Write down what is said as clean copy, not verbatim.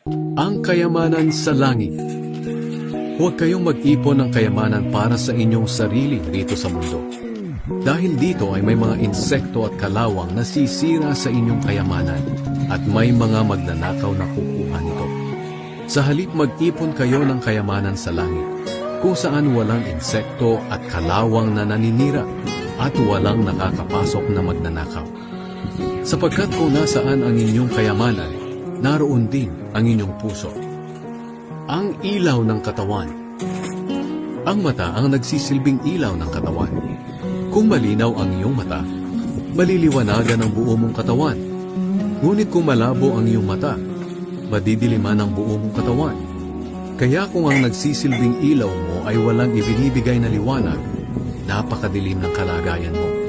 Ang kayamanan sa langit. Huwag kayong mag-ipon ng kayamanan para sa inyong sarili rito sa mundo. Dahil dito ay may mga insekto at kalawang na sisira sa inyong kayamanan at may mga magnanakaw na kukuha nito. Sa halip mag-ipon kayo ng kayamanan sa langit, kung saan walang insekto at kalawang na naninira at walang nakakapasok na magnanakaw. Sapagkat kung nasaan ang inyong kayamanan, naroon din ang inyong puso. Ang ilaw ng katawan. Ang mata ang nagsisilbing ilaw ng katawan. Kung malinaw ang iyong mata, maliliwanagan ang buo mong katawan. Ngunit kung malabo ang iyong mata, madidiliman ang buo mong katawan. Kaya kung ang nagsisilbing ilaw mo ay walang ibinibigay na liwanag, napakadilim ng kalagayan mo.